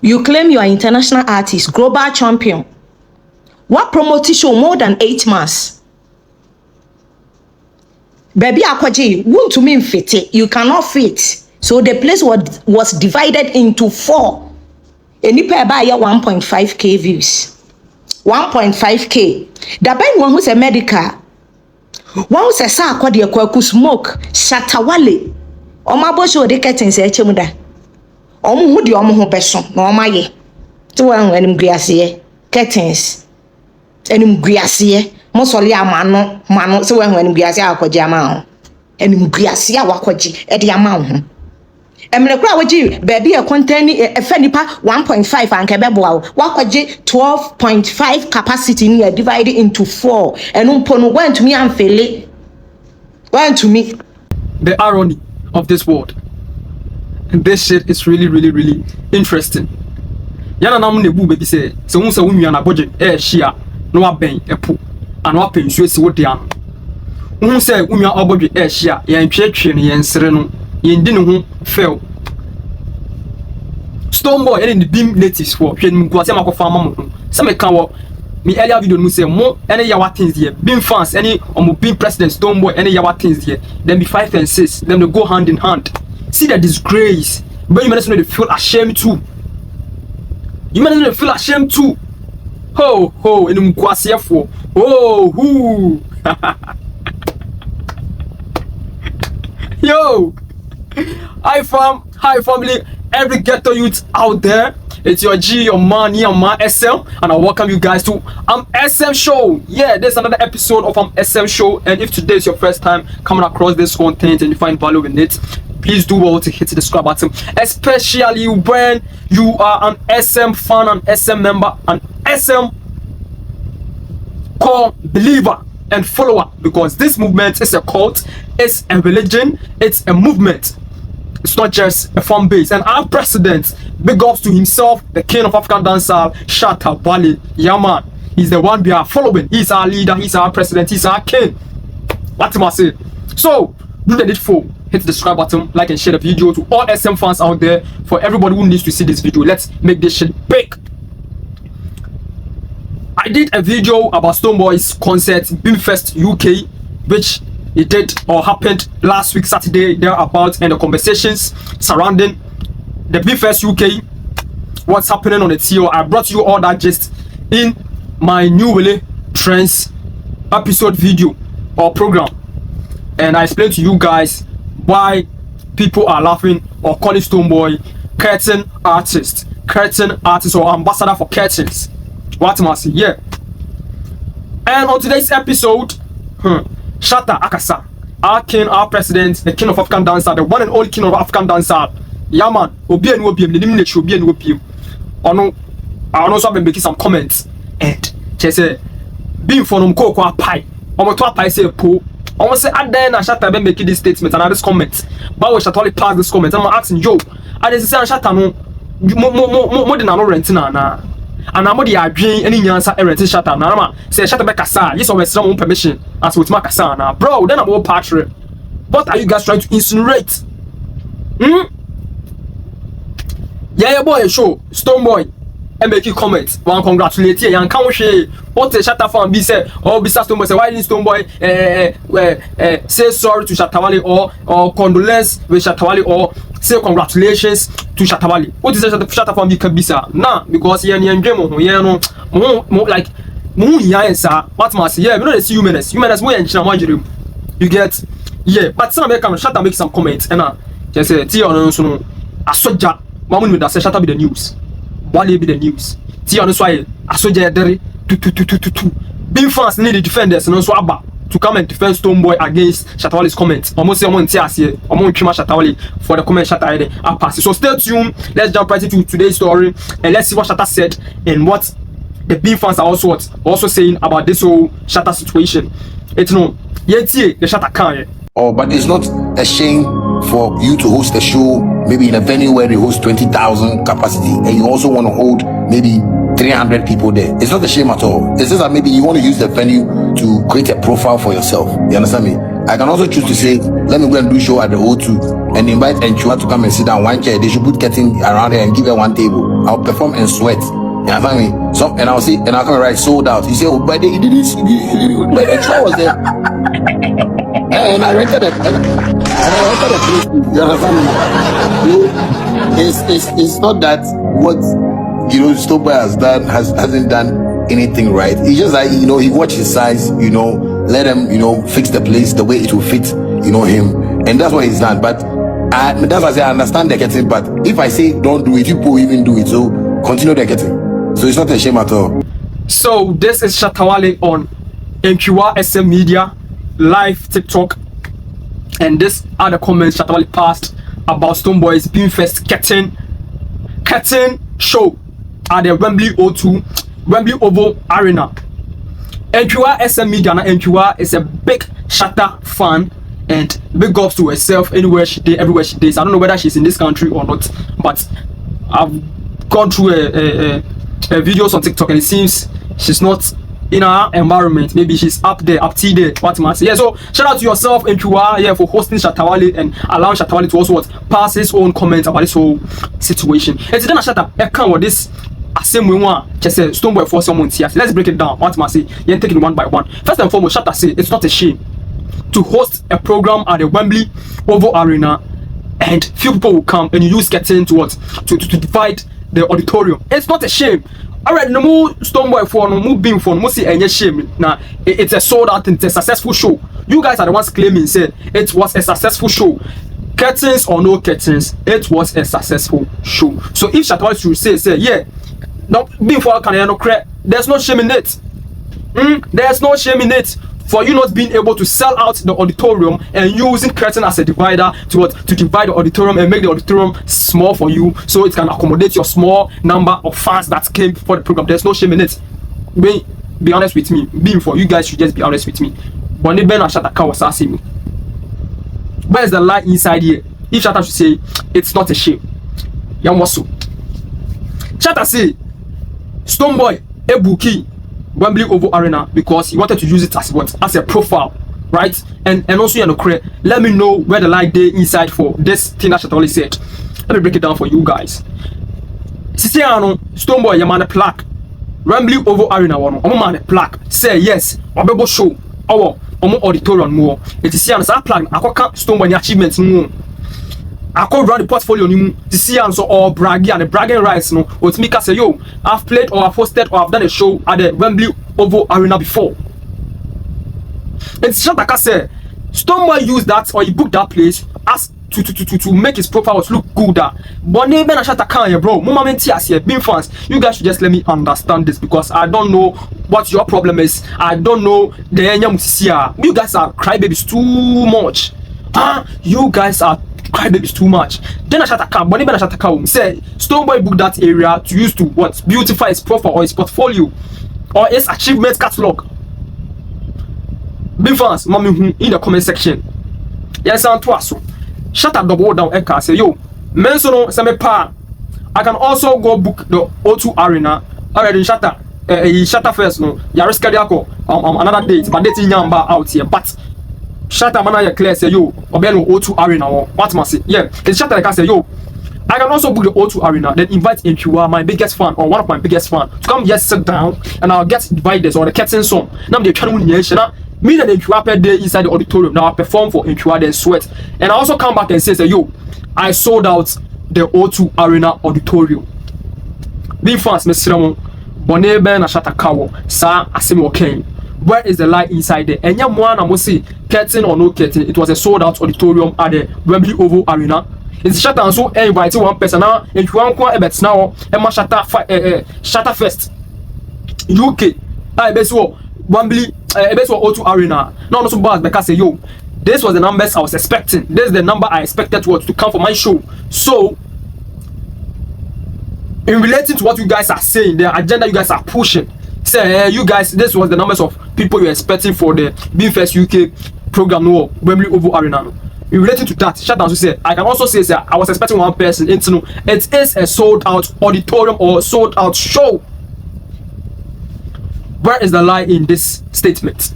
You claim you are international artist, global champion. What promoted show more than 8 months? Baby akwaji, want to mean fit. You cannot fit. So the place was divided into 4. Any pair buy 1.5k views. 1.5k. The ben one who's a medical. One who's a sa kwadi akwaku smoke. Shatta Wale. Omabo show the curtains echemuda. Omu hudi omu ho beso. No omaye. To one when guiasiye. Curtains. Enim guiasiye. Mosoli mano so when guiasia akwaji ama. Enim guiasia wakwaji edi ama ho. Emre kura waji baby e contain e nipa 1.5 anke beboa wakwaji 12.5 capacity ni divided into 4 enu mpo no went to me and fele went to me. The irony of this world, and this shit is really interesting. Yana nam ne bu baby say so hu say wunua na budget share no aben epo and wa pensu esi wo dia no hu say wunua obodwe share yan twetwe no yan sere no yendi ne ho fail. Stonebwoy and the beam natives for hwen mkwase makofa mamo se me kan wo me earlier video no say mo any yawa things here beam fans any omo beam president Stonebwoy any yawa things here then be 5 and 6 them they go hand in hand. See the disgrace, but you might know they feel ashamed too. You might know they feel ashamed too. Ho in mkwase for who yo. Hi family, every ghetto youth out there. It's your G, your man, SM, and I welcome you guys to SM Show. Yeah, there's another episode of SM Show, and if today is your first time coming across this content and you find value in it, please do well to hit the subscribe button, especially when you are an SM fan, an SM member, an SM core believer and follower, because this movement is a cult, it's a religion, it's a movement. It's not just a fan base. And our president, big ups to himself, the king of African dancehall, Shatta Wale. Yeah, man. He's the one we are following. He's our leader, he's our president, he's our king. What am I say? So, do the needful. Hit the subscribe button, like and share the video to all SM fans out there. For everybody who needs to see this video, let's make this shit big. I did a video about Stonebwoy's concert, Beamfest UK, which it did or happened last week Saturday thereabout, and the conversations surrounding the Beamfest UK, what's happening on the TO. I brought you all that gist in my new Wale Trends episode video or program, and I explained to you guys why people are laughing or calling Stonebwoy curtain artist or ambassador for curtains. What am I saying? Yeah. And on today's episode, Shatta Akasa, our king, our president, the king of African dancehall, the one and only king of African dancehall. Yeah, man. Obi and Obi, the name should be and Obi. I know I've been making some comments, and she said, being for no cocoa pie. Almost what pie say po. Almost say at then Shatta been making this statement and this comment. But we Shatta only pass this comment. I'm asking Joe. I just say Shatta no more than no renting na. And I'm the adwin any nyansa renting Shatta na ma say Shatta be kasa yes always some permission as with my kasa na bro then I'm all patron. What are you guys trying to insinuate? Yeah boy show Stonebwoy and make you comment one congratulate you and can we what the Shatta fan be say or be Stonebwoy say why didn't Stonebwoy say sorry to Shatta Wale or condolence with Shatta Wale or say congratulations to Shatta Wale. What is Shatta fan be kabisa nah, because yeah no like what must yeah we know the humanness more in you get yeah, but some American Shatta make some comments and just say Tia no so no asoja mamu with that say Shatta be the news Wale be the news Tia no so I asoja dere tu being fans need the defenders no so aba to come and defend Stonebwoy against Shatta Wale's comments. Almost someone tears here, almost Shatta Wale for the comment Shatta Wale are passing. So stay tuned. Let's jump right into today's story and let's see what Shatta said and what the Beam fans are also saying about this whole Shatta situation. It's no yet the Shatta can. Oh, but it's not a shame for you to host a show maybe in a venue where they host 20,000 capacity and you also want to hold maybe 300 people there. It's not a shame at all. It's just that maybe you want to use the venue to create a profile for yourself. You understand me? I can also choose to say, let me go and do a show at the O2 and invite Enchua to come and sit down one chair, they should put curtain around her and give her one table. I'll perform and sweat. You understand me? So, and I'll see, and I'll come and write sold out. You say, oh, but they didn't see me. But Enchua was there. And I rented it. And I rented a place. You understand me? It's not that what, Stonebwoy has done, hasn't done anything right. It's just like, he watched his size, let him, fix the place the way it will fit, him. And that's what he's done. But that's why I say I understand the getting, but if I say don't do it, you people even do it. So continue the getting. So it's not a shame at all. So this is Shatta Wale on MQR SM Media, live TikTok. And this are the comments Shatta Wale passed about Stonebwoy's Beamfest curtain show at the Wembley Oval Arena. MQR SM Media, and MQR is a big Shatta fan and big ups to herself everywhere she does. I don't know whether she's in this country or not, but I've gone through a videos on TikTok and it seems she's not in our environment. Maybe she's up there, what man say. Yeah, so shout out to yourself, MQR, for hosting Shatta Wale and allowing Shatta Wale to also pass his own comments about this whole situation. And then Shatta, I can't with this. Same way one just say Stonebwoy for someone here. Let's break it down. What must say? You take it one by one. First and foremost, Shatta say it's not a shame to host a program at the Wembley Oval Arena and few people will come and you use getting to divide the auditorium. It's not a shame. Alright, no more Stonebwoy for no more being for no see any shame. Now it's a sold out and it's a successful show. You guys are the ones claiming said it was a successful show. Curtains or no curtains, it was a successful show. So if Shatta Wale should say yeah. Now, being for there's no shame in it. There's no shame in it for you not being able to sell out the auditorium and using curtain as a divider to divide the auditorium and make the auditorium small for you so it can accommodate your small number of fans that came for the program. There's no shame in it. Be honest with me. Being for you guys should just be honest with me. But Ben and Shatta was asking me, where's the lie inside here? If Shatta should say it's not a shame, Yamosu. Shatta say Stonebwoy ebuki Wembley Oval Arena because he wanted to use it as what? As a profile, right? And also let me know where the lie day inside for this thing that Shatta Wale said. Let me break it down for you guys. Sisiano Stonebwoy yamane plaque Wembley Oval Arena one man plaque say yes obebo show our auditorium more. It is here sa plaque akoka Stonebwoy achievements more. I could run the portfolio to see and so all bragging and the bragging rights with me say yo, I've played or I've hosted or I've done a show at the Wembley Oval Arena before. It's just like I said, Stonebwoy used that or he booked that place as to make his profile look good. But neighbor and Shatta Kanye, bro, moment here, being fans, you guys should just let me understand this because I don't know what your problem is. I don't know the you guys are crybabies too much. You guys are crybabies too much. Then Shatta come, but even Shatta come say Stonebwoy booked that area to use to what beautify his profile or his portfolio or his achievement catalog. Big fans, mommy in the comment section. Yes, I'm twice. Shatta double down Eka say yo, mention some pa. I can also go book the O2 Arena. Already Shatta, Shatta first no. Ya risk another date, but dating number out here, but. Shatta man clear say yo obeno O2 Arena or what must say yeah it's Shatta like I say yo I can also book the O2 Arena then invite MQR my biggest fan or one of my biggest fan to come just sit down and I'll get dividers or the curtain song now they trying to me and MQR per day inside the auditorium now I perform for MQR then sweat and I also come back and say yo I sold out the O2 Arena auditorium. Being fans Mr. Bonne Ben and Shatta Kawo sa asemi okay. Where is the lie inside there? And one I must say, curtain or no curtain, it was a sold out auditorium at the Wembley Oval Arena. It's Shatta and so invited one person now, and you want quite a bit now, and my Shatta Fest UK. I bet so Wembley, I bet so O2 Arena. No, so bad because say yo, this was the numbers I was expecting. This is the number I expected to come for my show. So, in relating to what you guys are saying, the agenda you guys are pushing. Say you guys, this was the numbers of people you're expecting for the Beamfest UK program no Wembley Oval Arena. In relating to that, Shatta also said I can also say sir, I was expecting one person into it is a sold out auditorium or sold out show. Where is the lie in this statement?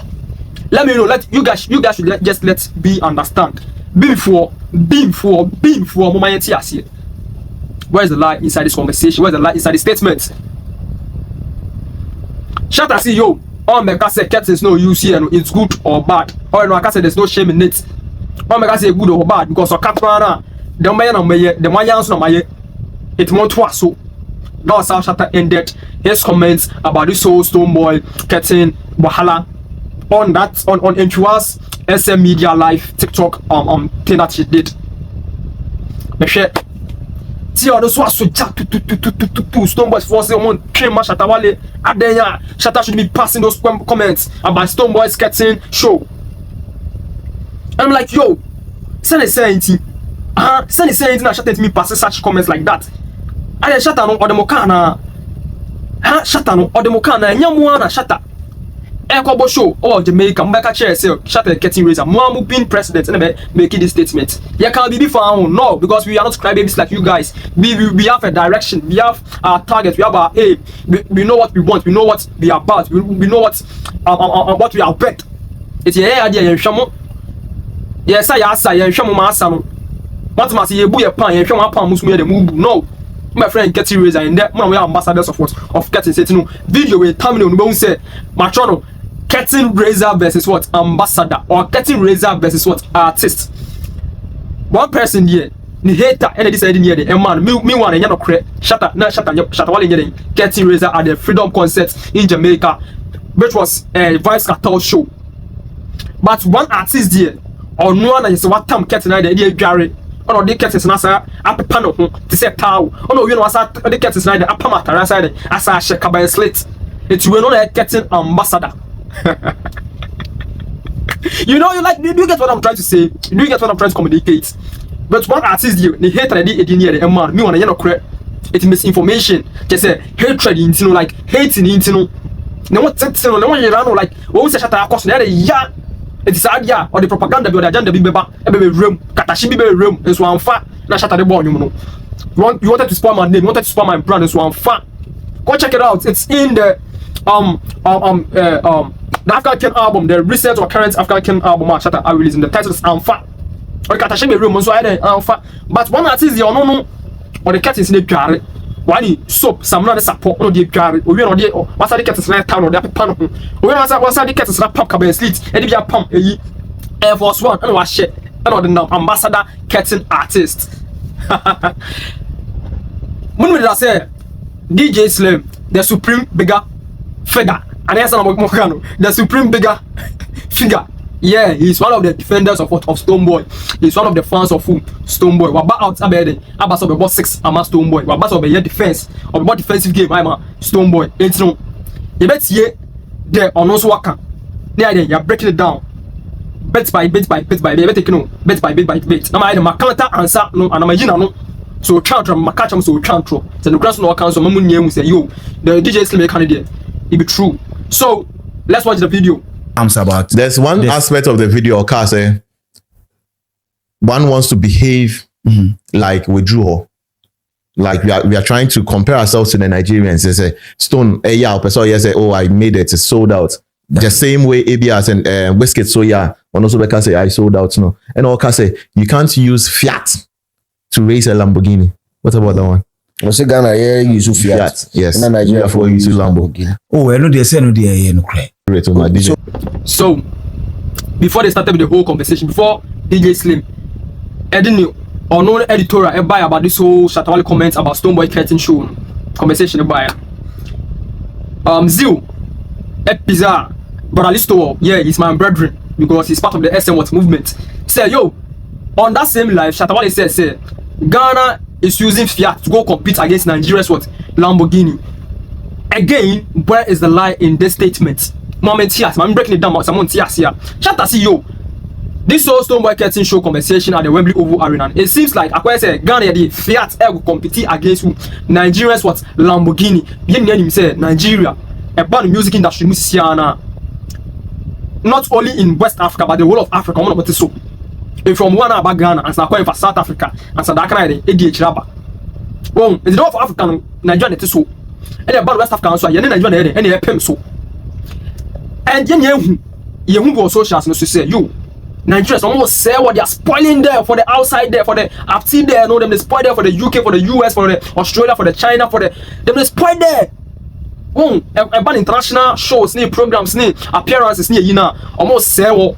Let me know. Let you guys should just let me understand. before mama yeti ase. Where's the lie inside this conversation? Where's the lie inside the statement? Shatta see yo, on me say curtains no use here, no, it's good or bad. Or no, I can say there's no shame in it. On me say good or bad because of Katrana, the man no my it won't twice so. That's how Shatta ended his comments about this whole Stonebwoy curtain wahala on that on Intuas SM Media Live TikTok thing that she did. Me share. See all those was so chat to Stonebwoy's force on train Shatta Wale adenya. Shatta should be passing those comments about Stonebwoy's curtain show. I'm like, yo, send a saying send a saying na Shatta me pass such comments like that. And then Shatta no odemokana. Shatta no odemokana nyamu na Shatta. Ekobo show or Jamaica mbeka chair say Shatta getting razor. Muamu being president and making this statement. You can't be found. No, because we are not crybabies like you guys. We have a direction. We have our target. We have our aim. We know what we want. We know what we are about. We know what we are bet. It's your idea. You shamo. Yes, I you shamo masano. What must you be a pan? You shamo pan must me the move. No. My friend getting razor and that one we are ambassadors of what of getting say no video with terminal no say matrono Curtain razor versus what ambassador or curtain razor versus what artist. One person here, the hater, and this idea here, the man, me one and no credit. Shatta Wale here, curtain razor at the Freedom Concert in Jamaica, which was a Vibes Cartel show. But one artist here, or no one is what time curtain idea Gary. Oh no, the curtains nasa up panel to say towel. Oh no, you know, the curtains na the upper matter side as a shake by slit. It's we know a curtain ambassador. You know, do you get what I'm trying to say? Do you get what I'm trying to communicate? But one artist here, the hatred the man, me wanna know correct. It's misinformation. Just say hatred into like hating into no what no one you know like what say Shatta across there yeah. It's idea or the propaganda or the agenda be room katashi be room is one fat na Shatta the born you know. You wanted to spoil my name, you wanted to spoil my brand is one fat. Go check it out. It's in the the African album, the recent or current African album Shatta are releasing. The title is Amfa. Or katashi be room so I Amfa. But one artist you no or the cat is in the jar. Wani soap some not support no the jar. We no the what's the cat is na town or the pan. We what's the cat is na pump cabe slit. E dey pump Air Force One and was shit. And the ambassador curtain artist. When we say DJ Slim, the supreme bigger figure, and yes, the supreme bigger figure. Yeah, he's one of the defenders of Stonebwoy. He's one of the fans of who? Stonebwoy. We're out about about 6 about Stonebwoy. We're about to defense of about defensive game. I'm a Stonebwoy. It's no. You bet here, there on also worker. There, you're breaking it down. Bit by bit by bit by bit. Bit by bit by bit. I'm either my counter answer no, and I'm a no. So counter my catch so counter. So the grass no council mamun name say yo the DJ Slim candidate. It be true. So let's watch the video. About there's one aspect of the video okay, one wants to behave like we drew, like we are trying to compare ourselves to the Nigerians. They say Stone yeah person say oh I made it, it's sold out. The same way ABS and Wizkid so yeah and also they can say I sold out no, and all can say you can't use Fiat to raise a Lamborghini. What about that one? I say Ghana yeah use Fiat. Yes. And Nigeria for use Lamborghini. Oh, I know they say no they no cry. So before they started with the whole conversation, before DJ Slim, Edinio or no editorial buy about this whole Shatta Wale comments about Stonebwoy curtain show conversation buy. Zil, Bizarre, but Alisto, yeah, he's my brethren because he's part of the SM movement. Say yo, on that same live, Shatta Wale say Ghana is using Fiat to go compete against Nigeria's what? Lamborghini. Again, where is the lie in this statement? Moment here, I'm breaking it down. Someone here. Shatta see yo. This whole Stonebwoy curtain show conversation at the Wembley Oval Arena. It seems like I say Ghana the Fiat will compete against who? Nigeria's what? Lamborghini. Bien him say Nigeria. A band music industry Musiana. Not only in West Africa but the whole of Africa. One of so. If from one about Ghana and South for South Africa and South Africa ADH Raba. Well, it's not for African Nigeria so. And about West Africa so Nigeria and so. And you who socials no say you Nigerians almost say what they are spoiling there for the outside there, for the up there, no, them they spoil there for the UK, for the US, for the Australia, for the China, for the them they spoil there. About international shows, programs, appearances, almost say what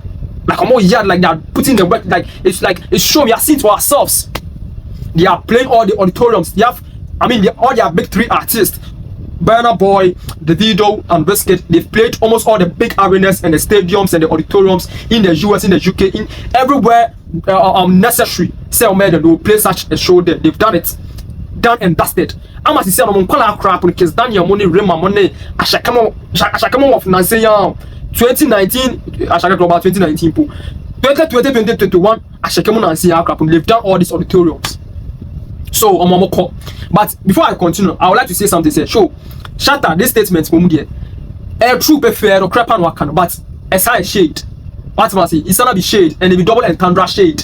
like almost yard like that, putting the work like it's show we are seeing to ourselves. They are playing all the auditoriums. They have, all their big three artists, Burna Boy, Davido, and Biscuit. They've played almost all the big arenas and the stadiums and the auditoriums in the US, in the UK, in everywhere necessary. Say they will play such a show there. They've done it, done and dusted. I'm as say no call crap because Daniel money, Rema money. I shall come of Nancy 2019. I shall go about 2019. 2020, 2021. I shall come on and see how crap. They've done all these auditoriums. So but before I continue, I would like to say something. Say, show Shatta this statement from here. A true fair or crap and wakan, but a side shade. What must say? It's gonna be shade and it be double entendre shade.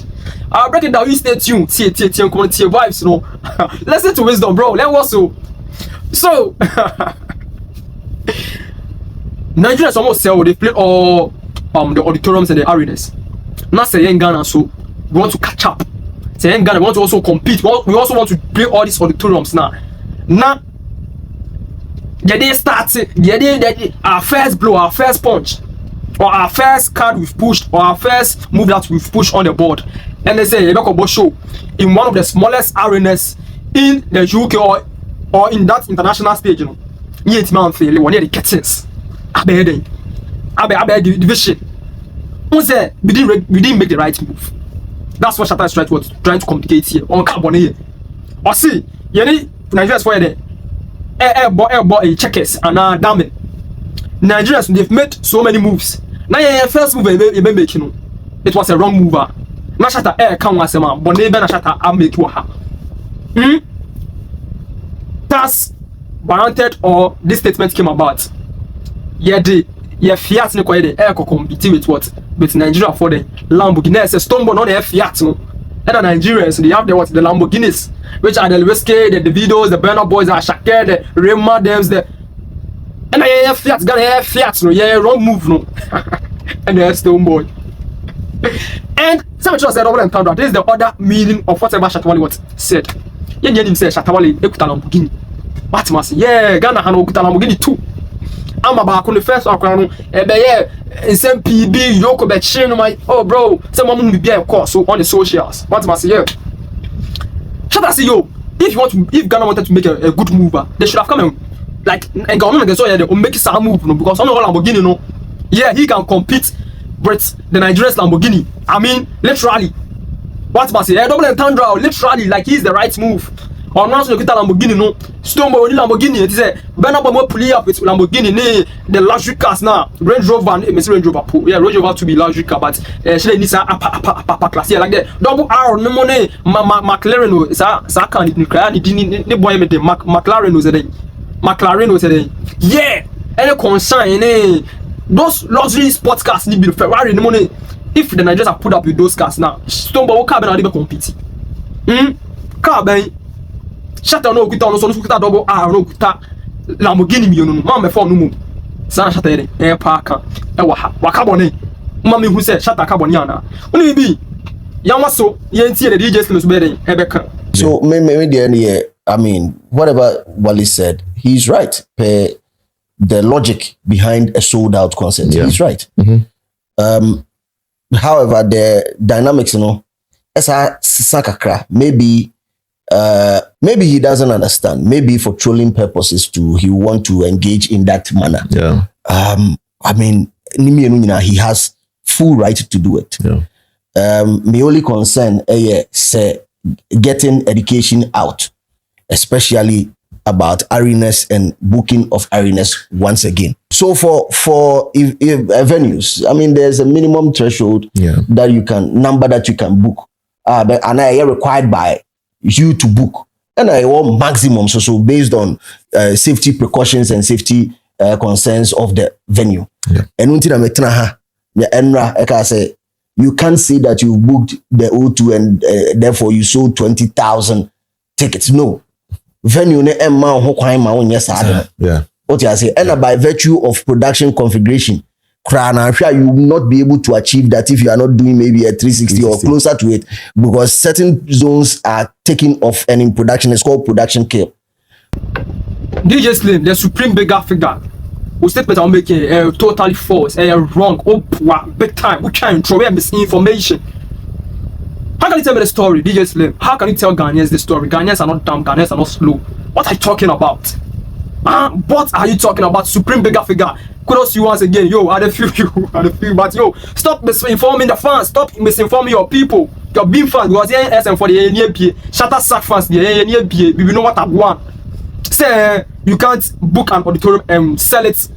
I'll break it down. You stay tuned. See community vibes, you know. Listen to wisdom, bro. Let us so. Nigerians almost say they play all the auditoriums and the arenas. Not saying Ghana, so we want to catch up. Saying Ghana, we want to also compete. We also want to play all these auditoriums now. Now, the day starts, our first blow, our first punch, or our first card we've pushed, or our first move that we've pushed on the board. And they say, Yebeko show in one of the smallest arenas in the UK or in that international stage, you know. Yet, man, fail one of the curtains. Abe division. We didn't make the right move. That's what Shatta is trying to communicate here on carbon here. Or see, Nigerians for there. Air checkers and damn Nigerians, they've made so many moves. Now your first move you making it was a wrong mover. Now Shatta air come was a man, but they better Shatta I make you that's warranted or this statement came about. Fiat ne kwede air compete with what? With Nigeria for the Lamborghini. It's a Stonebwoy on the Fiat no. And the Nigerians, they have the Lamborghinis, which are the Whiskey, the Davidos, the Burna Boys, the Shaka, the Rema Dems, the and I Fiat, got Fiat no, wrong move no. And the Stonebwoy. And some just said over and told that this is the other meaning of whatever Shatta Wale said. Him say Shatta Wale ekuta Lamborghini. What must Ghana han okuta Lamborghini too. I'm about on the first one. Some PB, Yoko Betchin, my bro, someone will be of course so on the socials. What must you? Shatta say yo, if Ghana wanted to make a good mover, they should have come in like and government against all they will make some move no because on all Lamborghini no. Yeah, he can compete with the Nigerian Lamborghini. Literally. What must say? Double entendre literally like he's the right move. Or not look at Lamborghini no. Stonebwoy Lamborghini. It is a Burna Boy pull up with Lamborghini. The luxury cars now. Range Rover. Range Rover. Yeah, Range Rover to be luxury car, but she needs a upper class. Yeah, like that. Double R no money. McLaren no. Sa can it cry. The boy made the McLaren was there. McLaren was there. Yeah. Any concern those luxury sports cars need be Ferrari no money. If the Nigerians have put up with those cars now, Stonebwoy car be compete. Car be Shatta no kuta no so kuta double R no kuta Lamborghini mi no ma me phone no mu san Shatta e parka e wa ha wa carbon ma me hu say Shatta carbon yana oni bi yan waso yen tie the DJ skills be den e be kan. So me there whatever Wale said, he's right. The logic behind a sold out concert, he's right. However, the dynamics, esa sakakra, maybe he doesn't understand. Maybe for trolling purposes too, he want to engage in that manner. Yeah. He has full right to do it. Yeah. My only concern say getting education out, especially about arenas and booking of arenas once again. So for if venues, there's a minimum threshold number that you can book. And I are required by you to book. And I want maximum so based on safety precautions and safety concerns of the venue. Yeah. And until I say you can't say that you booked the O2 and therefore you sold 20,000 tickets. No. Venue ne ma ho kwan ma yes. Yeah. What you say? And by virtue of production configuration, you will not be able to achieve that if you are not doing maybe a 360 or closer to it, because certain zones are taken off, and in production it's called production kill. DJ Slim, the supreme bigger figure, who statement I'm making totally false, wrong, big time. We try and throw away misinformation. How can you tell me the story, DJ Slim? How can you tell Ghanaians the story? Ghanaians are not dumb, Ghanaians are not slow. What are you talking about? What are you talking about? Supreme bigger figure. Kudos you once again, yo. I feel you, but yo, stop misinforming the fans. Stop misinforming your people. Your being fans, because the SM for the NPA, Shatta Sack fans, the NPA. We know what I want. Say you can't book an auditorium and sell it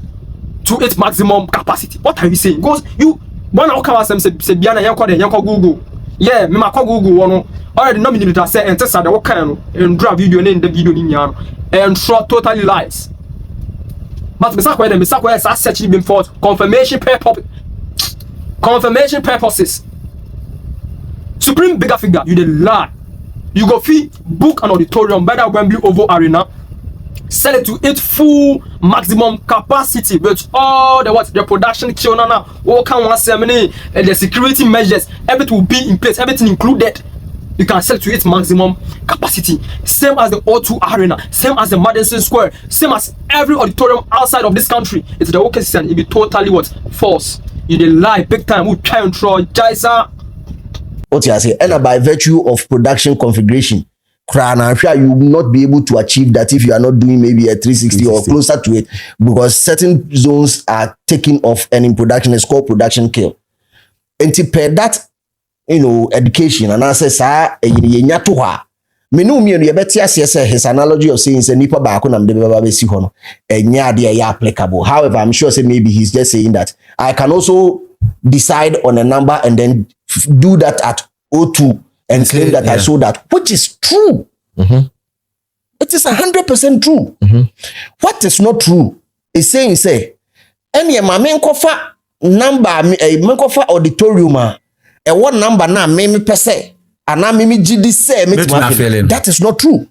to its maximum capacity. What are you saying? Because you one of our say Biana yanko Google. Yeah, me call Google one already nominated that say and test that what kind and draw video in the video in and show totally lies. But Misakwa has actually been for confirmation purposes. Supreme bigger figure, you the lie. You go fee book an auditorium by the Wembley Oval Arena, sell it to its full maximum capacity with all the production all kind of ceremony and the security measures, everything will be in place, everything included. You can sell it to its maximum capacity. Same as the O2 Arena, same as the Madison Square, same as every auditorium outside of this country. It's the OK system. It be totally what? False. You dey lie big time. Who try and throw Jaisa? What you say? And by virtue of production configuration, you will not be able to achieve that if you are not doing maybe a 360 or closer to it, because certain zones are taken off, and in production it's called production kill. And to pair that, education, and I say, sir, me no me you better say his analogy of saying say nipa ba ko nam de baba be si hono enya de ya applicable. However, I'm sure say maybe he's just saying that I can also decide on a number and then do that at O2 and claim that I saw that, which is true. It is 100% true. What is not true is saying say any ma me nkofa number me nkofa auditorium what number na me pese ana me GD say me that is not true.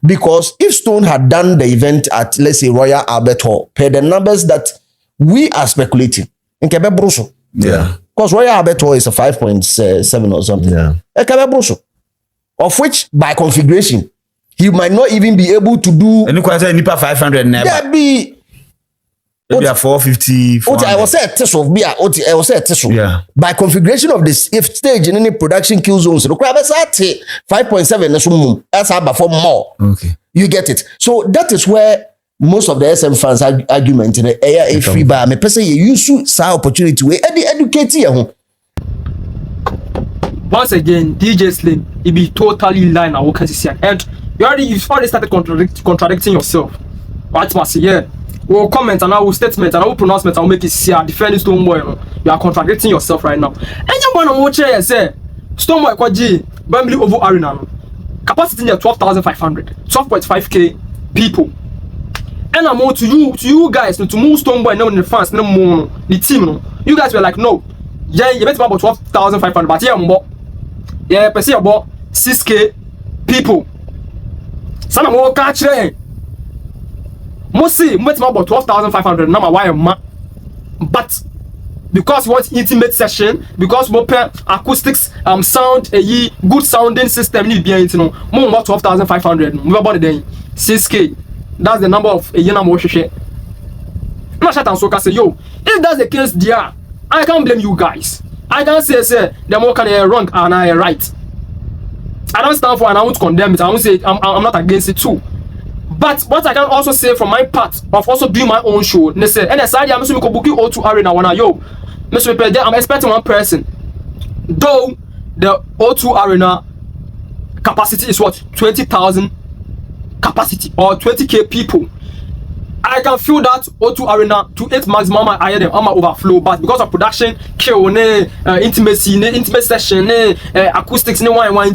Because if Stone had done the event at, let's say, Royal Albert Hall, per the numbers that we are speculating, in Quebec Brussels, because Royal Albert Hall is a 5.7 or something, Quebec Brussels, of which by configuration he might not even be able to do. And you can say nipa 500 never. That be. Maybe a 450. I was say a tissue of beer. I was say a tissue. Yeah. By configuration of this, if stage in any production kill zones, the crowd is at 5.7. That's how for more. Okay. You get it. So that is where most of the SM fans argument in the air free bar. Me person you use sa opportunity we educate you. Once again, DJ Slim, it be totally lying. I can see and you've already started contradicting yourself. What must yeah. Will comment and I will statement and I will pronouncement. I will make it see defending Stonebwoy. You are contradicting yourself right now. Anyone on watch here say Stonebwoy kwaji Wembley Oval Arena capacity near 12,500, 12.5k people. And I'm more to you guys to move Stonebwoy now in the fans no more the team no. You guys were like no, yeah you bet about 12,500, but yeah per se about 6k people. Some more catch there. Mostly, about 12,500 number why but because we want intimate session, because we want acoustics, sound, a good sounding system, need be more about 12,500. We about the 6k. That's the number of a year number. I'm not so say yo. If that's the case, dear, I can't blame you guys. I can't say the more can wrong and I right. I don't stand for and I won't condemn it. I won't say I'm not against it too. But what I can also say from my part of also doing my own show, they say, and aside, I'm going to book you O2 Arena one yo. I'm expecting one person. Though the O2 Arena capacity is what 20,000 capacity or 20k people. I can feel that O2 Arena to its maximum. I hear them on my overflow, but because of production, intimacy, intimate session, acoustics, I'm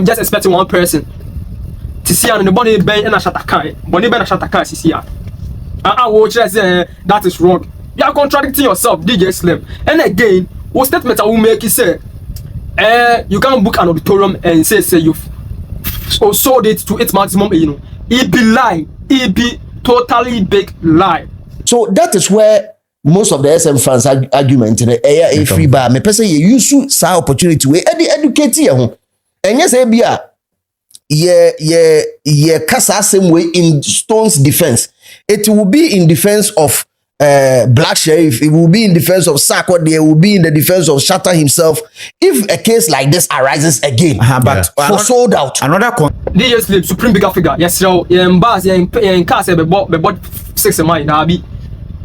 just expecting one person. And the bonnie ben and a Shatta Bonnie ben a Shatta see I watch say that is wrong. You are contradicting yourself, DJ Slim. And again, what statement I will make is say you can't book an auditorium and say you've sold it to its maximum, it be lie. It be totally big lie. So that is where most of the SM fans argument in a free bar. Me person you use sa opportunity we educate you. And yes, yeah, kasa same way in Stone's defense. It will be in defense of Black Sheriff. It will be in defense of Sako. It will be in the defense of Shatta himself. If a case like this arises again, but for sold out. Another DJ Slim, supreme bigger figure. Yes, so in bars, in cars, be bought 6 of mine. Now be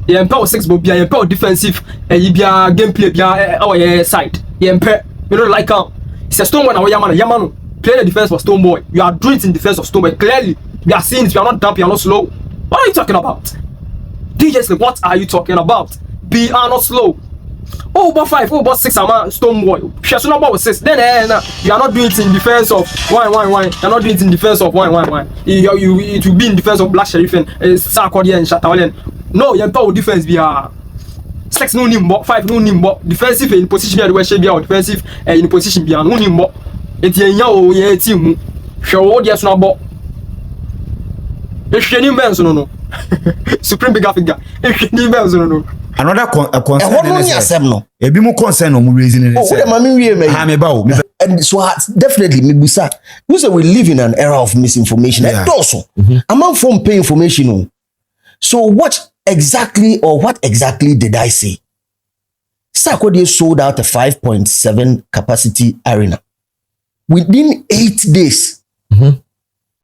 empower 6, but be empower defensive. You be a gameplay, be our side. You empower. You know, like it's a Stonebwoy now. Yamano play the defense for Stonebwoy. You are doing it in defense of Stonebwoy. Clearly, we are seeing it. You are not dumb. You are not slow. What are you talking about? DJ Slim, what are you talking about? Be are not slow. Oh, about 5, oh, about 6, I'm a Stonebwoy. She has about 6. Then you are not doing it in defense of wine. You're not doing it in defense of wine. It will be in defense of Black Sheriff and Sarkodie and Shatta Wale. No, you're power defense. Be 6 no nimbo, 5 no nimbo. Defensive in position be where she be defensive in position be no nimbo. It's a team. Show the snowball. If you need men, no. Supreme bigger figure. If you need men, no. another concern. No. Ebi mo concern on raising it. Oh, and so definitely, Mibusa, we say we live in an era of misinformation. And also, among from pay information. So what exactly did I say? Sarkodie sold out a 5.7 capacity arena within 8 days.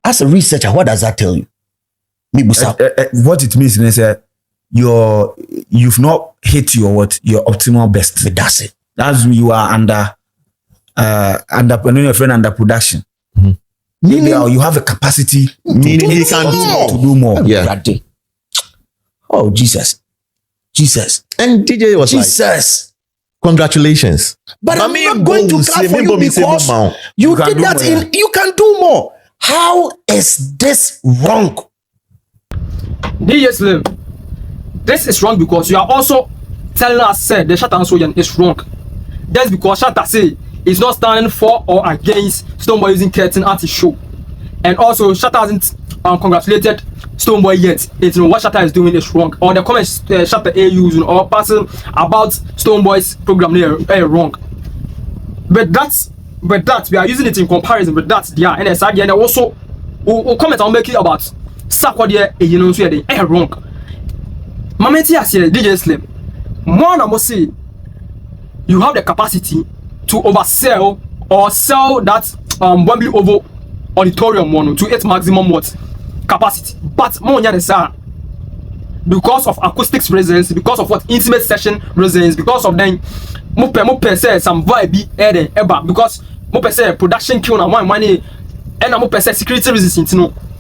As a researcher, what does that tell you? Mibusa. What it means is that you've not hit your optimal best. That's it. That's you are under production. Meaning you have a capacity Meaning you can to do more. Yeah. Oh, Jesus. And DJ was Jesus. like, congratulations. But I'm not going to clap for you because you did that you can do more. How is this wrong? DJ Slim, this is wrong because you are also telling us the Shatta Wale is wrong. That's because Shatta say is not standing for or against Stonebwoy using curtain at his show. And also Shatta hasn't congratulated Stonebwoy yet. It's what Shatta is doing is wrong. Or the comments Shatta using or passing about Stonebwoy's program there wrong. But that we are using it in comparison with that. Yeah, and aside and also comment I'm making about Sarkodie you know so they wrong. Mamenti as DJ Slim. More than say you have the capacity to oversell or sell that Wembley Oval auditorium one to its maximum capacity. But more than that, because of acoustics reasons, because of intimate session reasons, because of them mo say some vibe ever because mo say production kill na one money and mo say security reasons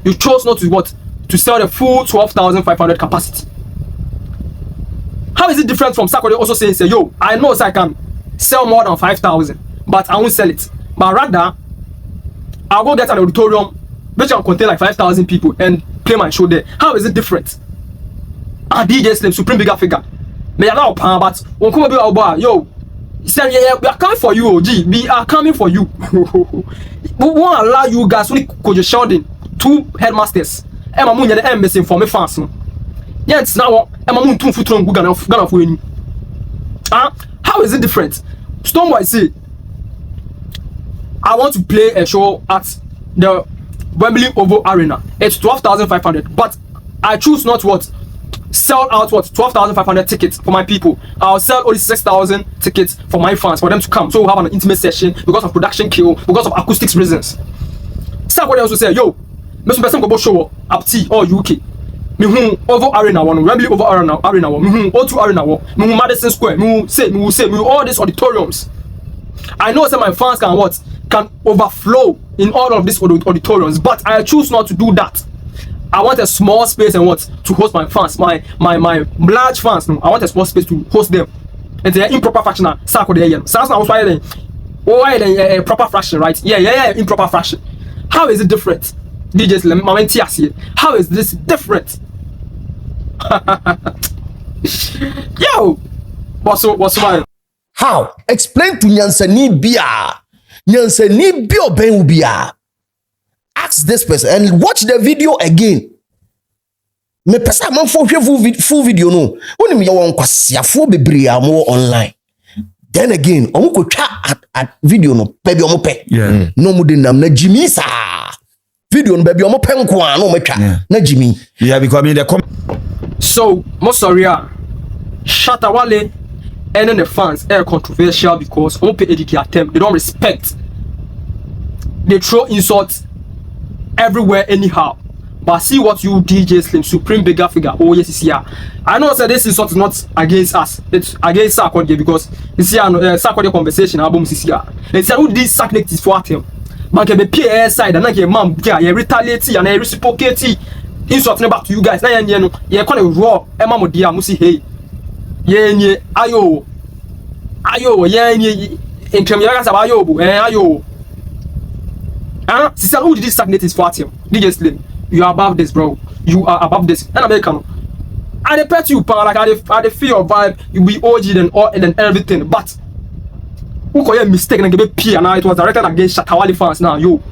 you chose not to sell the full 12,500 capacity. How is it different from Sarkodie also saying say yo I know I can sell more than 5,000 but I won't sell it, but rather I'll go get an auditorium which will contain like 5,000 people and play my show there. How is it different? And DJ Slim, supreme bigger figure, may allow power but won't come about yo he said yeah we are coming for you OG, we are coming for you. We won't allow you guys only Coach Sheldon 2 headmasters Emma Moon the embassy for me fans no yes now Emma Moon 2 foot long Ghana for you. How is it different? Stonebwoy say I want to play a show at the Wembley Oval Arena. It's 12,500, but I choose not sell out 12,500 tickets for my people. I'll sell only 6,000 tickets for my fans for them to come. So we'll have an intimate session because of production kill, because of acoustics reasons. Sarkodie also say, yo, Mr. Person go show up T or UK. Me Oval Arena one, Wembley Oval Arena one, me O2 Arena one, me Madison Square, me all these auditoriums. I know that my fans can overflow in all of these auditoriums, but I choose not to do that. I want a small space and to host my fans, my large fans. No, I want a small space to host them. And they're improper fashion. Sarkodie, sounds why a proper fashion, right? Yeah, improper fashion. How is it different? DJ Slim, how is this different? Yo, what's why? How? Explain to Nyansani Bia. Nyansani Bio Ben Bia. Ask this person and watch the video again. me pesa man for full video no. When me won kwasiafo bebre am online. Then again, omo ko twa at video no pe bi omo pe. Yeah. No mu de nam na Jimmy sa. Video no be omo pe nko an no metwa na Jimmy. Yeah, because I mean So, most sorry, Shatta Wale and the fans are controversial because on pay edit attempt, they don't respect. They throw insults everywhere anyhow. But see what you DJ Slim, supreme bigger figure. Oh yes, it's here. I know that this insult is not against us. It's against Sarkodie because it's here. Sarkodie conversation album is here. It's who this sacknet is for him. But the PA side and like a mom, yeah, you retaliate and you reciprocate. Insult back to you guys. Now you kind of raw. Emma Modia musi hey. Yeah, ayo. Yeah, in Kemiagas ayo, ayo. Sister, who did this stagnate is for him? DJ Slim, you are above this, bro. You are above this. And American. I pet you, like I feel your vibe. You be OG and all and everything. But who call you mistake and give a P and it was directed against Shatta Wale fans now, yo.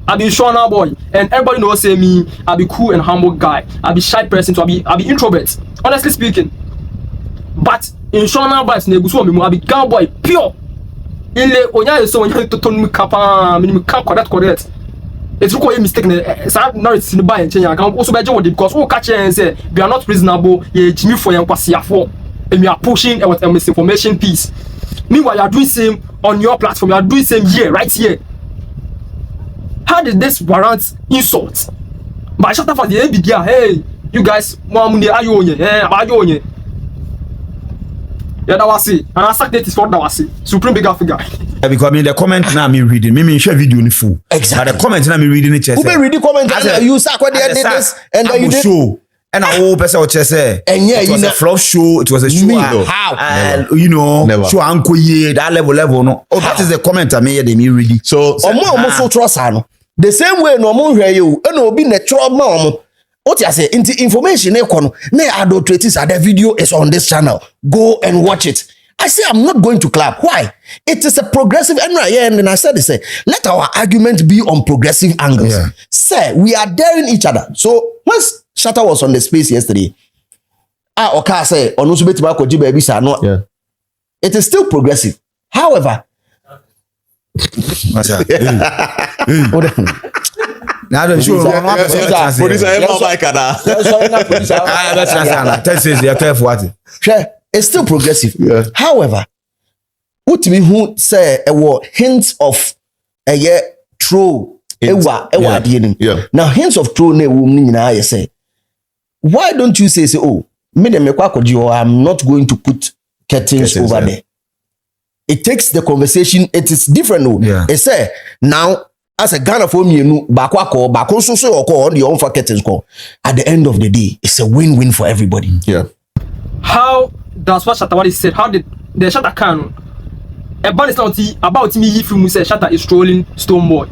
I be Shatta boy, and everybody knows say me. I be cool and humble guy. I be shy person, so I be introvert. Honestly speaking, but in Shatta vibes, I be girl boy pure. Ile onya so onya to turn me kapa, me correct. It's require mistake. So now it's in the buy and change. I can also be job because who catch and say we are not reasonable. Yeah, Jimmy for young kwasiafo, and we are pushing a misinformation piece. Meanwhile, you are doing same on your platform. You are doing same here, right here. How did this warrant insult? But Shatta for the ABG, hey, you guys, Mamuni, Ayoye, Ayoye. Yeah, that was it. And I said that is what that was it. Supreme bigger figure. Yeah, because I mean the comment now me reading, me share video in full. Exactly. But the comment now me reading it. Who be read the comment and you sack what they did this and then you did show. And I whole person would say, and yeah, it was a flop show. It was a show. How? And you know, Never. show uncle ye that level. No. Oh, that is the comment I made. They me reading. So almost so trust no. The same way no mo hwe you and obi natural ma what you say into information e kono na adulterate is the video is on this channel. Go and watch it. I say I'm not going to clap. Why? It is a progressive and I said they say let our argument be on progressive angles. Yeah. Say we are daring each other. So once Shatta was on the space yesterday, okay say onu so betima ko baby sa no. yeah. It is still progressive. However, now the show. It's still progressive. Yeah. However, what me who say hints of a year true. Yeah. Now hints of true ne woman I say. Why don't you say oh me dem I'm not going to put curtains over there. It takes the conversation. It is different. No, yeah. It say now as a Ghana for me, back so on the own for curtains call. At the end of the day, it's a win-win for everybody. Yeah. How does what Shatta Wale said? How did the Shatta can? About it's not about me if you say Shatta is trolling Stonebwoy.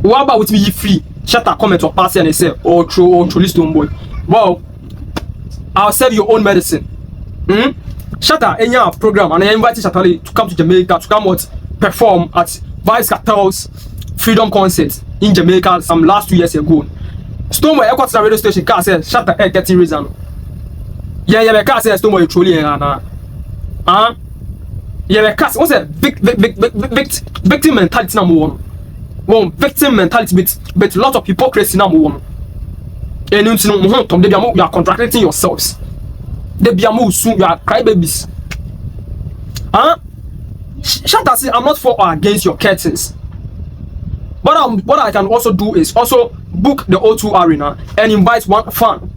What about me if free? Shatta comment or pass and say or trolling Stonebwoy. Well, I'll sell your own medicine. Shatta, any program, and I invited Shatta Wale to come to Jamaica to come out perform at Vice Cartel's Freedom Concert in Jamaica some last 2 years ago. Stonebwoy I got to the radio station car said Shatta getting reason. Yeah, me can't say Stonebwoy trolling and yeah, me what's a victim mentality number one victim mentality but a lot of hypocrisy number one. And you are contradicting yourselves. They be soon you are crybabies. Shatta say I'm not for or against your curtains. But what I can also do is also book the O2 Arena and invite one fan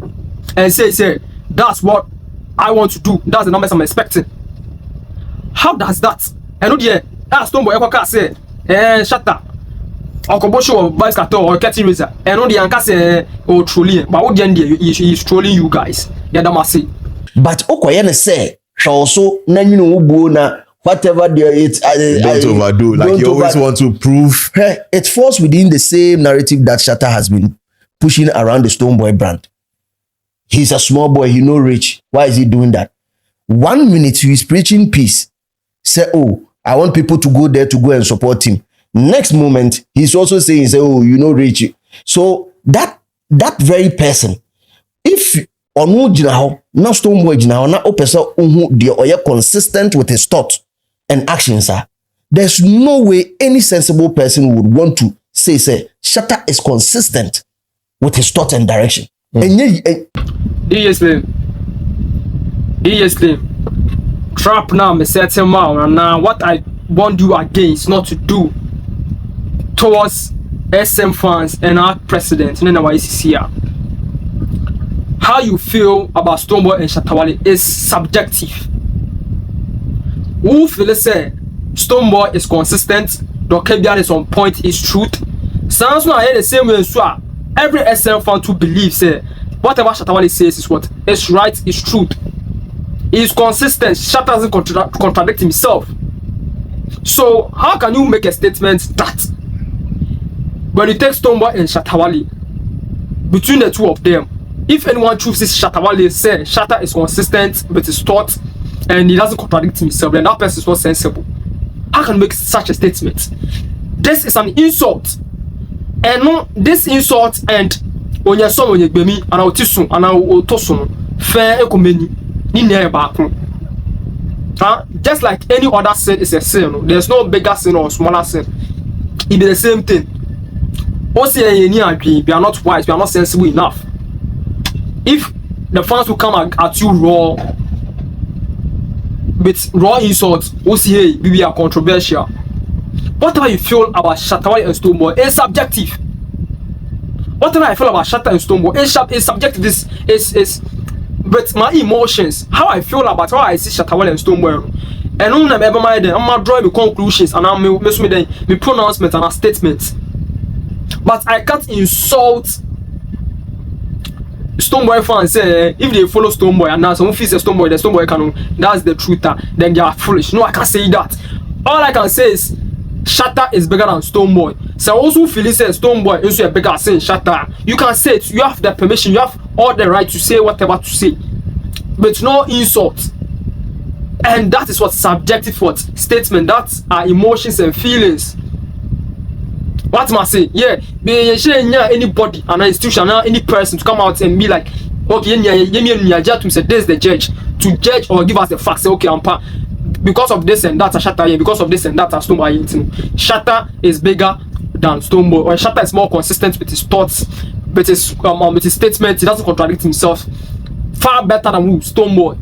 and say that's what I want to do. That's the numbers I'm expecting. How does that? I know the Stonebwoy can say Shatta or Kobosho or Vice Cartel or Ketty Razor. And on the anchor say oh trolling, but what the end he's trolling you guys. Yeah, that must say. But Okoyene say also na you know na whatever there it's don't overdo. Like you always want to prove. It falls within the same narrative that Shatta has been pushing around the Stonebwoy brand. He's a small boy, he no rich. Why is he doing that? 1 minute he's preaching peace. Say, oh, I want people to go there to go and support him. Next moment, he's also saying, say, oh, you know rich. So that very person, if ɔno gyina hɔ na Stonebwoy gyina hɔ na opɛ sɛ deɛ ɔyɛ consistent with his thought and actions there's no way any sensible person would want to say Shatta is consistent with his thought and direction. Seriously, trap now me set him out, and now what I want you against not to do towards SM fans and our president in our ICC. How you feel about Stonebwoy and Shatta Wale is subjective. Who feel say Stonebwoy is consistent, Dr. Bian is on point, is truth. Sounds now the same way so every SM fan to believe say whatever Shatta Wale says is what is right, is truth. He is consistent. Shatta doesn't contradict himself. So how can you make a statement that when you take Stonebwoy and Shatta Wale, between the two of them, if anyone chooses Shatta Wale, say Shatta is consistent with his thoughts and he doesn't contradict himself, then that person is not sensible. How can you make such a statement? This is an insult. And no, this insult and when you saw when you me and I'll tisun and I'll tosun fair ekumeni ni never. Just like any other sin is a sin. There's no bigger sin or smaller sin. It be the same thing. We are not wise, we are not sensible enough. If the fans will come at you raw with raw insults, we are controversial. Whatever you feel about Shatta Wale and Stonebwoy is subjective. Whatever I feel about Shatta and Stonebwoy is subjective. This is but my emotions, how I feel about how I see Shatta Wale and Stonebwoy. And I'm never mind. I'm not drawing conclusions and I'm making my pronouncements and statements. But I can't insult Stonebwoy fans say if they follow Stonebwoy and now someone feels a Stonebwoy, the Stonebwoy canon, that's the truth, then they are foolish. No, I can't say that. All I can say is Shatta is bigger than Stonebwoy. So also feel says Stonebwoy is a bigger than Shatta. You can say it, you have the permission, you have all the right to say whatever to say. But no insult. And that is what subjective what statement, that are emotions and feelings. What must I say? Yeah, anybody, an institution, any person to come out and be like, okay, this is the judge to judge or give us the facts. Say, okay, because of this and that, Shatta here, because of this and that, Stonebwoy. Shatta is bigger than Stonebwoy, or Shatta is more consistent with his thoughts, with his statements. He doesn't contradict himself. Far better than Stonebwoy.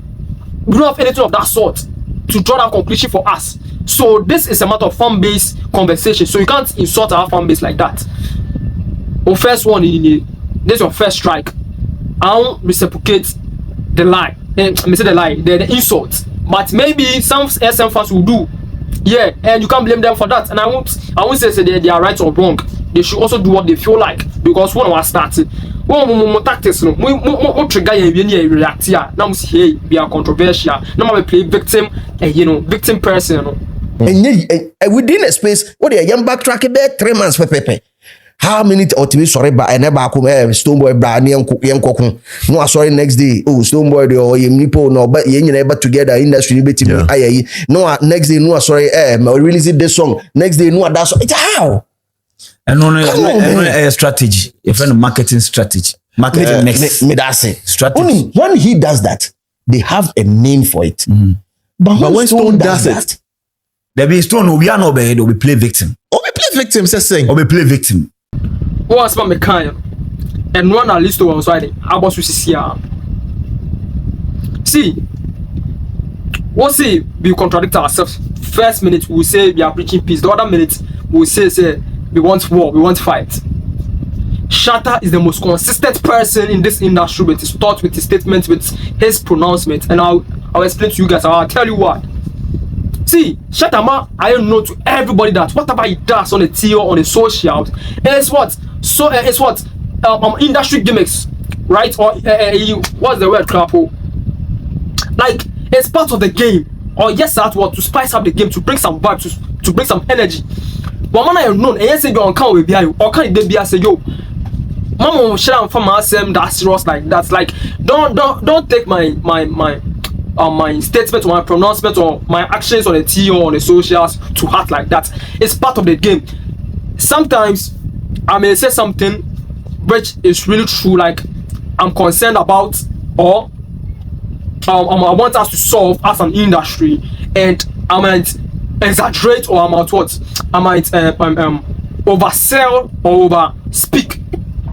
We don't have anything of that sort to draw that conclusion for us. So this is a matter of fan-based conversation. So you can't insult our fan base like that. Our first one, this is your first strike. I don't reciprocate the lie. The insult. But maybe some SM fans will do. Yeah, and you can't blame them for that. And I won't say they are right or wrong. They should also do what they feel like. Because when I started, tactics no trigger react here. Now we are controversial. Now we play victim victim person. And within a space, what they young backtrack about 3 months pepe. How many or to be sorry but I never come Stonebwoy brand young no sorry next day Stonebwoy or nipo no but you never together industry no next day no sorry releasing this song next day no that song it's how and only a strategy a friend of marketing strategy next strategy only when he does that they have a name for it but when Stone does it there be Stone we are no bad or we play victim Says saying or we play victim. What's my kind and one at least one side. How about see? We contradict ourselves. First minute we say we are preaching peace. The other minute we say we want war, we want fight. Shatta is the most consistent person in this industry with his thoughts, with his statements, with his pronouncements, and I'll explain to you guys. I'll tell you what. See, Shatta, I don't know to everybody that whatever he does on the TV or on the socials, it's what industry gimmicks, right? Or what's the word, Clapo? Like it's part of the game, or yes, that what to spice up the game, to bring some vibes, to bring some energy. But man, I don't know. And yes, you on count with you, or can it be I say yo, mama, share from myself that's serious like that's like don't take my statement or my pronouncement or my actions on the TV or on the socials to heart like that. It's part of the game. Sometimes I may say something which is really true, like I'm concerned about or I want us to solve as an industry, and I might exaggerate, or I might what? I might oversell or over speak,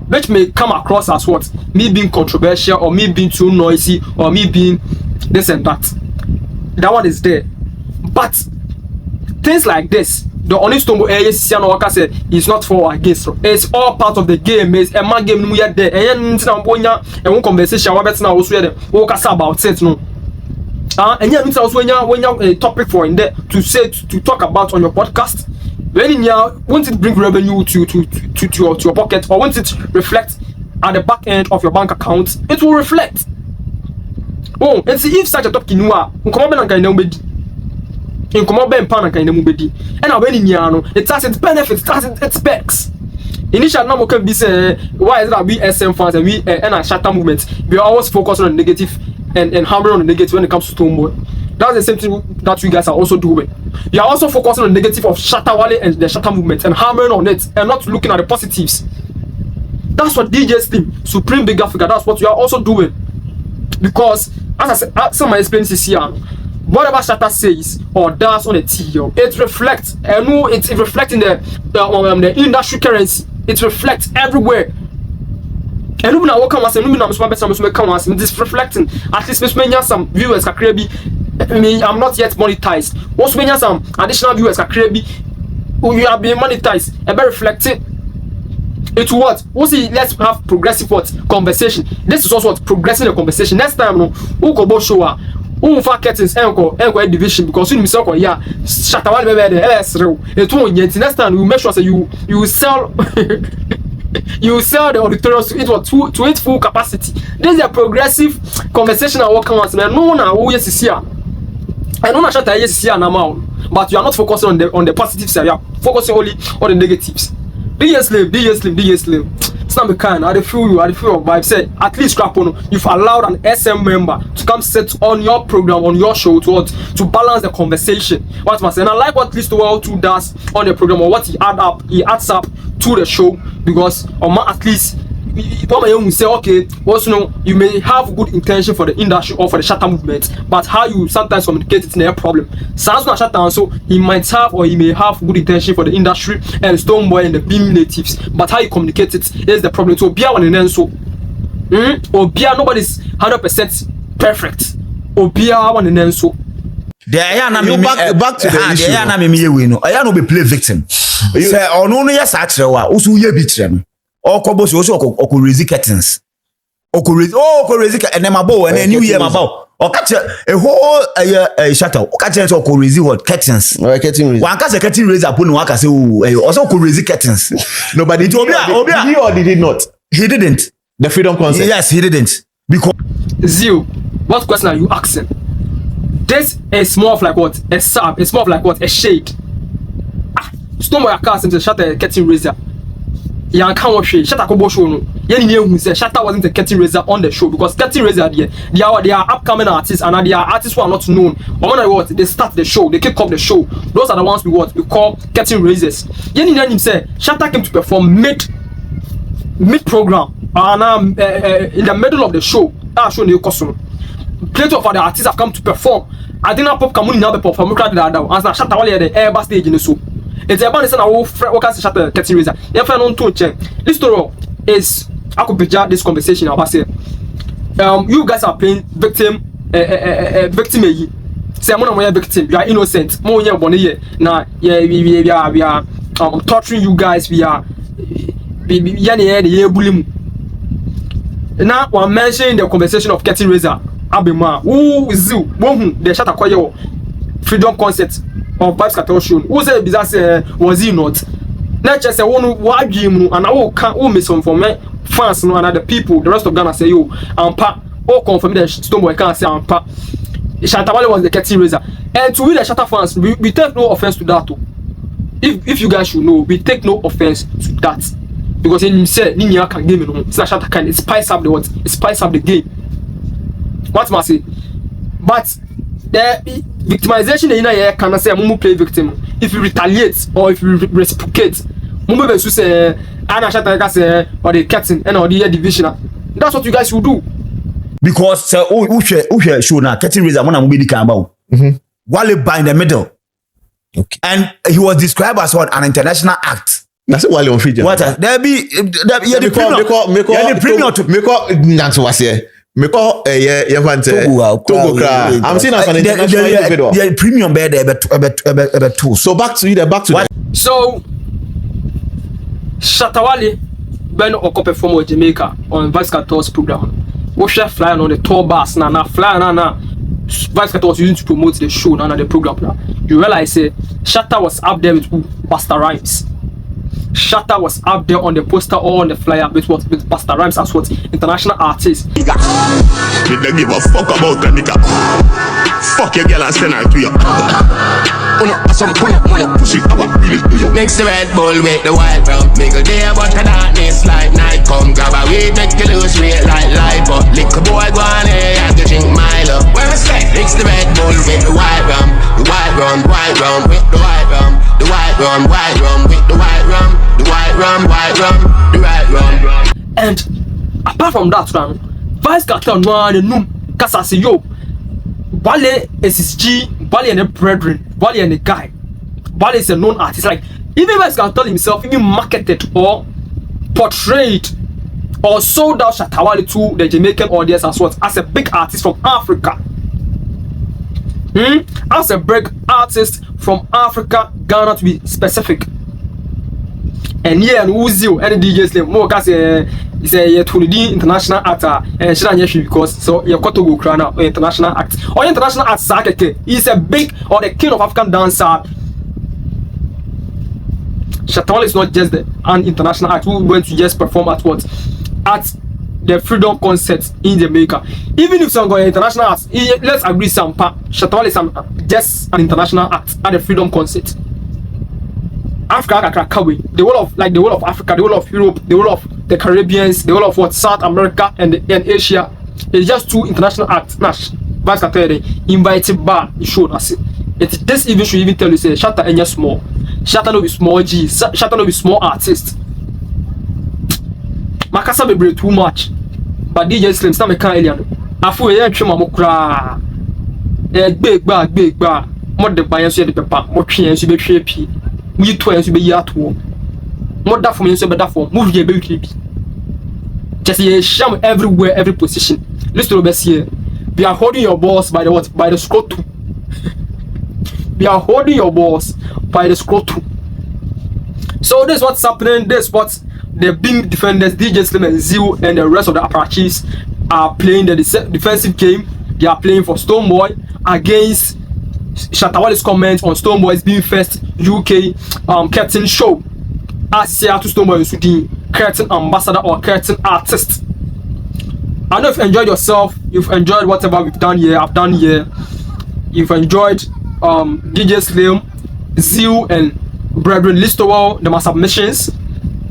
which may come across as what? Me being controversial, or me being too noisy, or me being this and that. That one is there. But things like this, the only Stonebwoy is not for or against. It's all part of the game. It's a man game. We are there. And one conversation. What better now? Also, about it. No. And yeah, also when you a topic for in there to talk about on your podcast. When won't it bring revenue to your pocket, or won't it reflect at the back end of your bank account? It will reflect. Oh, and see if such a topic in in come up and when in yano, it has its benefits, it has its specs. Initial number can be say why is that we SM fans and we and our Shatta movement, we always focus on the negative and hammering on the negative when it comes to Stonebwoy. That's the same thing that you guys are also doing. You are also focusing on the negative of Shatta Wale and the Shatta movement and hammering on it and not looking at the positives. That's what DJ's team, Supreme Big Africa, that's what you are also doing. Because as I said, some of my experiences here, whatever Shatta says or does on the TL, it reflects, and it reflects in the industry currency. It reflects everywhere. And even now, come this reflecting. At least some viewers can create. I'm not yet monetized. Also, when some additional viewers can create, you are being monetized and be reflected. It's what? Let's have progressive conversation. This is also what progressing the conversation. Next time, who go show up. Curtains and division, because you miss yeah, Shatta Wale next time you make sure that you sell you sell the auditorium to its full capacity. This is a progressive conversation I work on. No one is here. I know Shatta is here now, but you are not focusing on the positive side. You are focusing only on the negatives. DJ Slim. It's not the kind. I feel your vibe. Say at least crap on. You've allowed an SM member to come sit on your program, on your show to balance the conversation. What must say? And I like what Listo World 2 does on the program, or what he adds up to the show, because at least you say, okay, also you may have good intention for the industry or for the Shatta movement, but how you sometimes communicate it is a problem. Sounds like Shatta, so he might have or he may have good intention for the industry and Stonebwoy and the Beam natives, but how you communicate it is the problem. So Bia one and so or Bia, nobody's 100% perfect. Or Bia one and so. Back to the issue. I no be play victim. Say no yes actually also ye be Okobosi also okorezi curtains. Okorezi and then mabo and then new year mabo. Catch a whole Shatta. Catch okorezi what curtains. Curtain one catch a curtain raise upon waka say also okorezi curtains. Nobody told me. Did he or did he not? He didn't. The freedom concept. Yes, he didn't. Because Zio, what question are you asking? This is more of like what? A sub. It's more of like what? A shade. Stonebwoy cast into Shatta curtain raiser. Yan can't watch Shatta Kobo show no. Shatta wasn't a curtain raiser on the show, because curtain raiser they are upcoming artists, and they are artists who are not known. But when what they start the show, they kick off the show. Those are the ones we call curtain raisers. Him say Shatta came to perform mid program and in the middle of the show. That show no costume. Plenty of other artists have come to perform. I think pop come now the perform. As Shatta Wale the air stage in the show. It's about this and I will Shatta curtain raiser. If I don't touch this story is I could picture this conversation about say you guys are playing victim say I'm not a victim, you are innocent. More yeah one year now we are torturing you guys, we are bullying. Now I'm mentioning the conversation of curtain raiser Abima who is the Shatta Wale freedom concept of vibes cartel show. Who say bizarre was he not? Not just a one who dream and I will can't misinform fans and other people. The rest of Ghana say yo and pa all confirm that Stonebwoy can't say and pa Shatta Wale was the curtain raiser. And to we the Shatta fans, we take no offense to that too. If you guys should know, we take no offense to that. Because he said Ninya can game it's not Shatta kind, it spice up the what? It spice up the game. What must I say? But the victimization in a can say mumu play victim. If you retaliate or if you reciprocate, mumu be say Anna Shatta say or the curtain and or the division. That's what you guys will do. because who show now curtain raiser when I'm be about. Wale by in the middle. Okay. And he was described as what an international act. That's why on Fiji. What there be the premium to make was here. Togo cry. I'm saying as an international individual. The premium bed there too. So back to that. So Shatta Wale Ben Oko perform with Jamaica on Vice Cartel's program. We share flying on the tour bus na flying na Vice Cartel was using to promote the show na the program na. You realize Shatta was up there with Busta Rhymes. Shatta was up there on the poster or on the flyer with Busta Rhymes as what international artist. Did they give a fuck about the nigga? Fuck your girl and send her to you. Mix the Red Bull with the wild brown. Make a day about the darkness like night. Come grab a weed, make you lose weight like life. But lick a boy go on here and to drink Milo. Where is that? Mix the Red Bull with the white rum. The white rum with the white rum. The white rum with the white rum. The white rum, the white rum. And apart from that, man, Vice Cartel no num kasa say yo. Wale is his G, Wale and the brethren, Wale and the guy. Wale is a known artist. Like even Vice Cartel himself, even marketed or portrayed or sold out Shatta Wale to the Jamaican audience as what as a big artist from Africa. As a big artist from Africa, Ghana to be specific. And yeah, and Uzio and DJ Slim more cause is a Tunidi international actor and Shiranya because so you got to go crown out international act. Or international act Sakeke is a big or the king of African dancer. Shatta Wale is not just an international act who went to just perform at what? At the Freedom Concert in Jamaica. Even if some go international acts, let's agree some Shatta Wale is just an international act at the Freedom Concert. Africa, the whole of Africa, the whole of Europe, the whole of the Caribbeans, the whole of what South America and Asia. It's just two international acts. Vice Cartel invited bar the show. This even should even tell you say Shatta ain't small. Shatta no be small G. Shatta no be small artist. Makasa be too much. But DJ Slim sta me kan alien. Afu ye ntwe ma mokra. Big ba. Mo de ban so ye de pepa. Mo twe so be twe pi. We to and be yato. More that for me, so better for move your baby. Just a sham everywhere, every position. Listen to best here. We are holding your boss by the what? By the scrotum. We are holding your boss by the scrotum. So this is what's happening. This is what the Beam defenders, DJ Slim and Zio, and the rest of the Aparachiefs are playing the defensive game. They are playing for Stonebwoy against Shatta Wale's comment on Stonebwoy's Being First UK curtain show. As Seattle Stonebwoy is the curtain ambassador or curtain artist. I know if you enjoyed yourself, you've enjoyed whatever we've done here, I've done here. You've enjoyed DJ Slim, Zio, and Brethren Listowell, the submissions,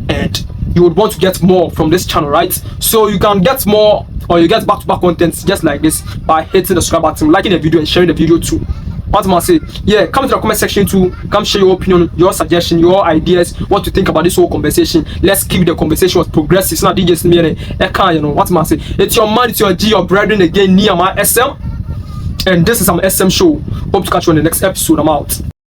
and you would want to get more from this channel, right? So you can get more or you get back-to-back content just like this by hitting the subscribe button, liking the video, and sharing the video too. What am I say? Yeah, come to the comment section to come share your opinion, your suggestion, your ideas, what you think about this whole conversation. Let's keep the conversation progressive. It's not DJ me, you know what am I say? It's your man, it's your G, your brethren again, near my SM, and this is some SM show. Hope to catch you on the next episode. I'm out.